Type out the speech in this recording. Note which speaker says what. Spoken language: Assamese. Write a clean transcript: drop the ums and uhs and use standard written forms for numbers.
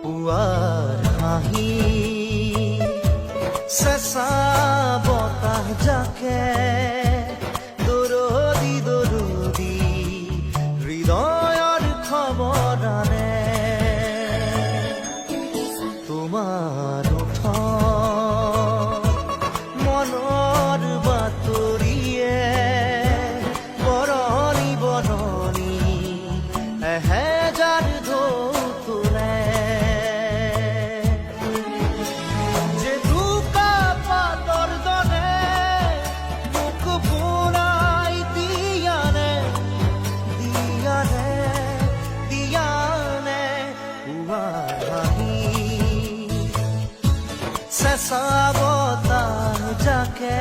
Speaker 1: পুৱাৰ হাঁহি চেঁচা বতাহ জাকে দৰদি দৰদি হৃদয়ৰ খবৰ আনে তোমাৰ মনৰ বাতৰিয়ে বৰণি বৰণি এহেজাৰ ঢৌ তোলে যে দুকা পাতৰ দৰে মোক পুৰাই দিয়ানে পুৱাৰ হাঁহি চেঁচা বতাহ জাকে